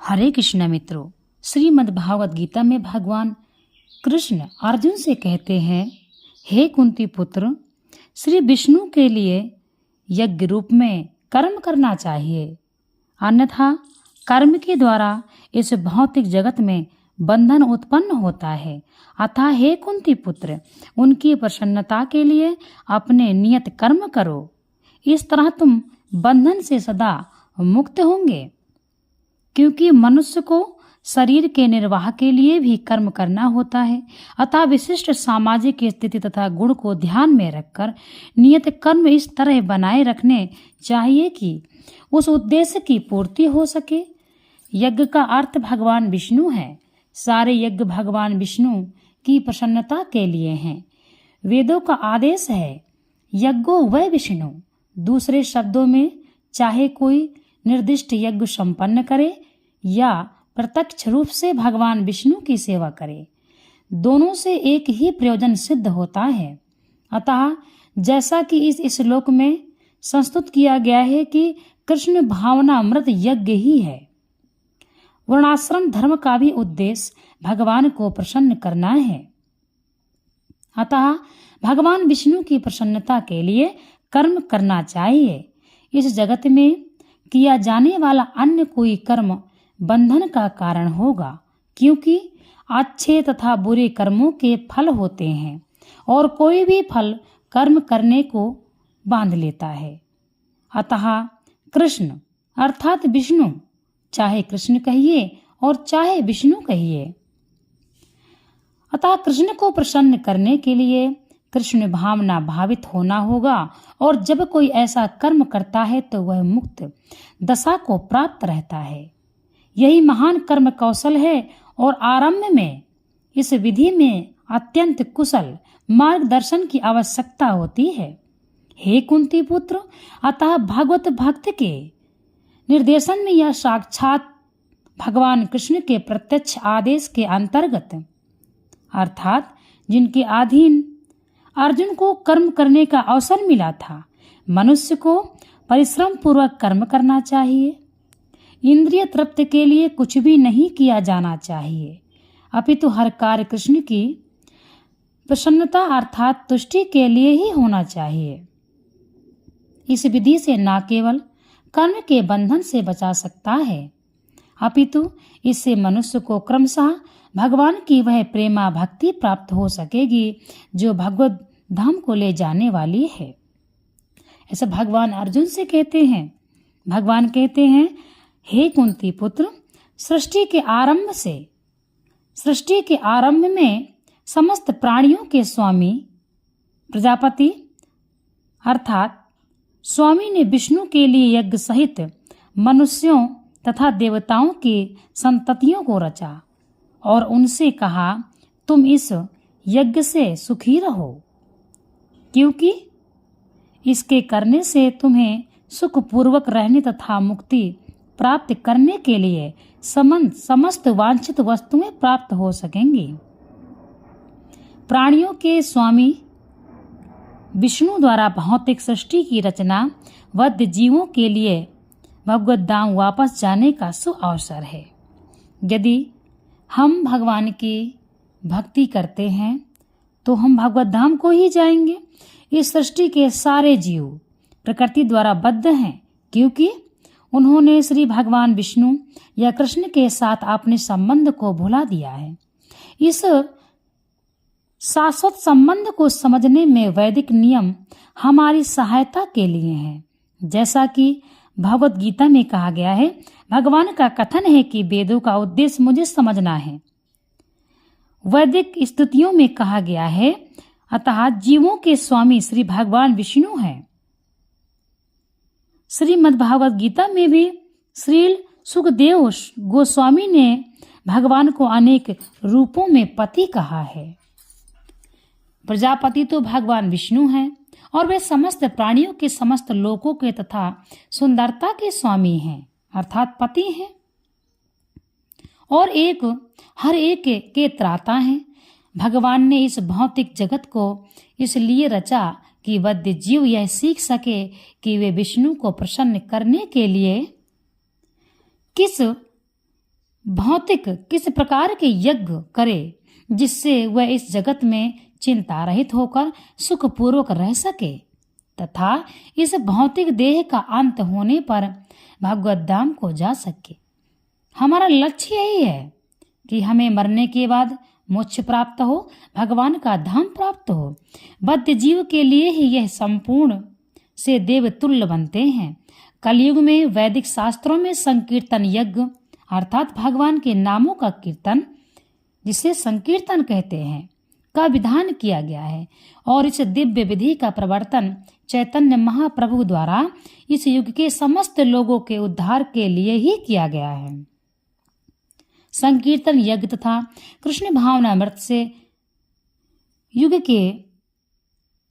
हरे कृष्ण मित्रों, श्रीमद् भागवत गीता में भगवान कृष्ण अर्जुन से कहते हैं, हे कुंती पुत्र, श्री विष्णु के लिए यज्ञ रूप में कर्म करना चाहिए, अन्यथा कर्म के द्वारा इस भौतिक जगत में बंधन उत्पन्न होता है। अतः हे कुंती पुत्र, उनकी प्रसन्नता के लिए अपने नियत कर्म करो। इस तरह तुम बंधन से सदा मुक्त होंगे, क्योंकि मनुष्य को शरीर के निर्वाह के लिए भी कर्म करना होता है। अतः विशिष्ट सामाजिक स्थिति तथा गुण को ध्यान में रखकर नियत कर्म इस तरह बनाए रखने चाहिए कि उस उद्देश्य की पूर्ति हो सके। यज्ञ का अर्थ भगवान विष्णु है। सारे यज्ञ भगवान विष्णु की प्रसन्नता के लिए हैं। वेदों का आदेश है, यज्ञो वै विष्णु। दूसरे शब्दों में, चाहे कोई निर्दिष्ट यज्ञ संपन्न करे या प्रत्यक्ष रूप से भगवान विष्णु की सेवा करे, दोनों से एक ही प्रयोजन सिद्ध होता है। अतः जैसा कि इस श्लोक में संस्तुत किया गया है कि कृष्ण भावना अमृत यज्ञ ही है। वर्णाश्रम धर्म का भी उद्देश्य भगवान को प्रसन्न करना है। अतः भगवान विष्णु की प्रसन्नता के लिए कर्म करना चाहिए। इस जगत में किया जाने वाला अन्य कोई कर्म बंधन का कारण होगा, क्योंकि अच्छे तथा बुरे कर्मों के फल होते हैं और कोई भी फल कर्म करने को बांध लेता है। अतः कृष्ण अर्थात विष्णु, चाहे कृष्ण कहिए और चाहे विष्णु कहिए, अतः कृष्ण को प्रसन्न करने के लिए कृष्ण भावना भावित होना होगा। और जब कोई ऐसा कर्म करता है तो वह मुक्त दशा को प्राप्त रहता है। यही महान कर्म कौशल है और आरंभ में इस विधि में अत्यंत कुशल मार्गदर्शन की आवश्यकता होती है। हे कुंती पुत्र, अतः भगवत भक्त के निर्देशन में यह साक्षात भगवान कृष्ण के प्रत्यक्ष आदेश के अंतर्गत, अर्थात जिनके अधीन अर्जुन को कर्म करने का अवसर मिला था, मनुष्य को परिश्रम पूर्वक कर्म करना चाहिए। इंद्रिय तृप्ति के लिए कुछ भी नहीं किया जाना चाहिए, अपितु हर कार्य कृष्ण की प्रसन्नता अर्थात तुष्टि के लिए ही होना चाहिए। इस विधि से न केवल कर्म के बंधन से बचा सकता है, अपितु इससे मनुष्य को क्रमशः भगवान की वह प्रेमा भक्ति प्राप्त हो सकेगी जो भगवत धाम को ले जाने वाली है। ऐसा भगवान अर्जुन से कहते हैं। भगवान कहते हैं, हे कुंती पुत्र, सृष्टि के आरंभ में समस्त प्राणियों के स्वामी प्रजापति अर्थात स्वामी ने विष्णु के लिए यज्ञ सहित मनुष्यों तथा देवताओं की संततियों को रचा और उनसे कहा, तुम इस यज्ञ से सुखी रहो, क्योंकि इसके करने से तुम्हें सुखपूर्वक रहने तथा मुक्ति प्राप्त करने के लिए समस्त वांछित वस्तुएं प्राप्त हो सकेंगी। प्राणियों के स्वामी विष्णु द्वारा भौतिक सृष्टि की रचना वध्य जीवों के लिए भगवत धाम वापस जाने का सुअवसर है। यदि हम भगवान की भक्ति करते हैं तो हम भगवत धाम को ही जाएंगे। इस सृष्टि के सारे जीव प्रकृति द्वारा बद्ध हैं, क्योंकि उन्होंने श्री भगवान विष्णु या कृष्ण के साथ अपने संबंध को भुला दिया है। इस शाश्वत संबंध को समझने में वैदिक नियम हमारी सहायता के लिए हैं। जैसा कि भगवत गीता में कहा गया है, भगवान का कथन है कि वेदों का उद्देश्य मुझे समझना है। वैदिक स्तुतियों में कहा गया है, अतः जीवों के स्वामी श्री भगवान विष्णु हैं। श्रीमद् भागवत गीता में भी श्री सुखदेव गोस्वामी ने भगवान को अनेक रूपों में पति कहा है। प्रजापति तो भगवान विष्णु हैं और वे समस्त प्राणियों के समस्त लोकों के तथा सुंदरता के स्वामी हैं, अर्थात पति हैं, और हर एक के त्राता हैं। भगवान ने इस भौतिक जगत को इसलिए रचा कि वध्य जीव यह सीख सके कि वे विष्णु को प्रसन्न करने के लिए किस भौतिक किस प्रकार के यज्ञ करे जिससे वह इस जगत में चिंता रहित होकर सुखपूर्वक रह सके तथा इस भौतिक देह का अंत होने पर भगवत धाम को जा सके। हमारा लक्ष्य यही है कि हमें मरने के बाद मोक्ष प्राप्त हो, भगवान का धाम प्राप्त हो। बद्ध जीव के लिए ही यह संपूर्ण से देवतुल्य बनते हैं। कलयुग में वैदिक शास्त्रों में संकीर्तन यज्ञ अर्थात भगवान के नामों का कीर्तन, जिसे संकीर्तन कहते हैं, का विधान किया गया है और इस दिव्य विधि का प्रवर्तन चैतन्य महाप्रभु द्वारा इस युग के समस्त लोगों के उद्धार के लिए ही किया गया है। संकीर्तन यज्ञ तथा कृष्ण भावनामृत से युग के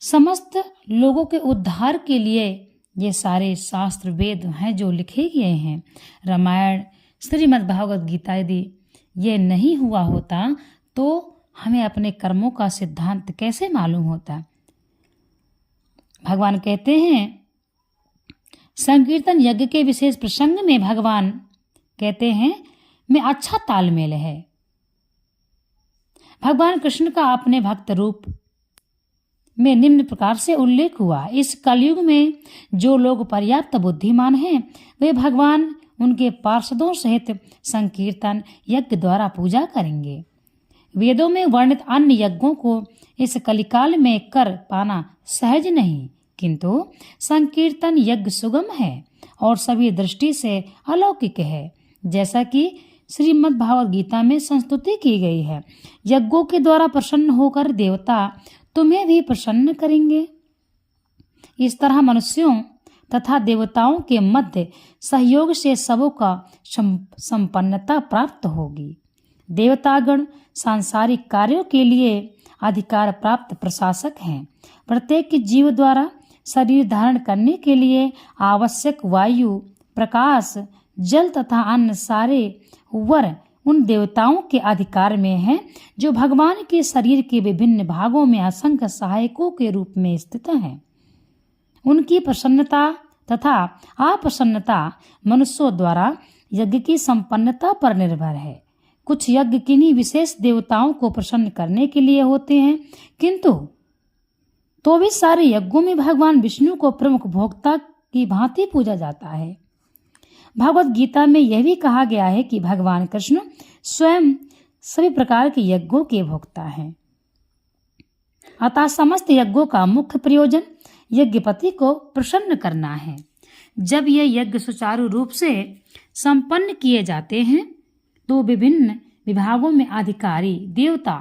समस्त लोगों के उद्धार के लिए ये सारे शास्त्र वेद हैं जो लिखे गए हैं। रामायण, श्रीमद् भागवत गीता यदि ये नहीं हुआ होता तो हमें अपने कर्मों का सिद्धांत कैसे मालूम होता। भगवान कहते हैं संकीर्तन यज्ञ के विशेष प्रसंग में भगवान कहते हैं में अच्छा तालमेल है। भगवान कृष्ण का अपने भक्त रूप में निम्न प्रकार से उल्लेख हुआ। इस कलयुग में जो लोग पर्याप्त बुद्धिमान हैं वे भगवान उनके पार्षदों सहित संकीर्तन यज्ञ द्वारा पूजा करेंगे। वेदों में वर्णित अन्य यज्ञों को इस कलिकाल में कर पाना सहज नहीं, किंतु संकीर्तन यज्ञ सुगम है और सभी दृष्टि से अलौकिक है। जैसा कि श्रीमद् भागवत गीता में संस्तुति की गई है, यज्ञों के द्वारा प्रसन्न होकर देवता तुम्हें भी प्रसन्न करेंगे। इस तरह मनुष्यों तथा देवताओं के मध्य सहयोग से सबों का संपन्नता प्राप्त होगी। देवतागण सांसारिक कार्यों के लिए अधिकार प्राप्त प्रशासक हैं। प्रत्येक जीव द्वारा शरीर धारण करने के लिए आवश्यक वायु, प्रकाश, जल तथा अन्य सारे वर उन देवताओं के अधिकार में हैं जो भगवान के शरीर के विभिन्न भागों में असंख्य सहायकों के रूप में स्थित हैं। उनकी प्रसन्नता तथा अप्रसन्नता मनुष्यों द्वारा यज्ञ की संपन्नता पर निर्भर है। कुछ यज्ञ किन्हीं विशेष देवताओं को प्रसन्न करने के लिए होते हैं, किंतु तो भी सारे यज्ञों में भगवान विष्णु को प्रमुख भोक्ता की भांति पूजा जाता है। भगवत गीता में यह भी कहा गया है कि भगवान कृष्ण स्वयं सभी प्रकार के यज्ञों के भोक्ता हैं। अतः समस्त यज्ञों का मुख्य प्रयोजन यज्ञपति को प्रसन्न करना है। जब ये यज्ञ सुचारू रूप से संपन्न किए जाते हैं तो विभिन्न विभागों में अधिकारी देवता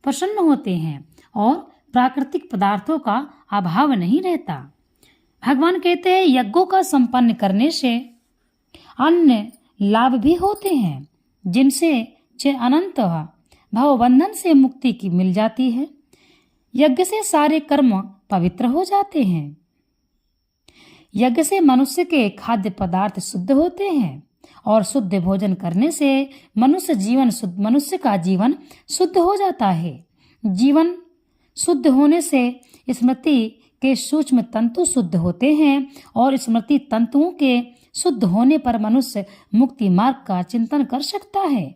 प्रसन्न होते हैं और प्राकृतिक पदार्थों का अभाव नहीं रहता। भगवान कहते हैं यज्ञों का संपन्न करने से अन्य लाभ भी होते हैं, जिनसे अनंत भवबंधन से मुक्ति की मिल जाती है। यज्ञ से सारे कर्म पवित्र हो जाते हैं। यज्ञ से मनुष्य के खाद्य पदार्थ शुद्ध होते हैं और शुद्ध भोजन करने से मनुष्य का जीवन शुद्ध हो जाता है। जीवन शुद्ध होने से स्मृति के सूक्ष्म तंतु शुद्ध होते हैं और स्मृति तंतुओं के शुद्ध होने पर मनुष्य मुक्ति मार्ग का चिंतन कर सकता है।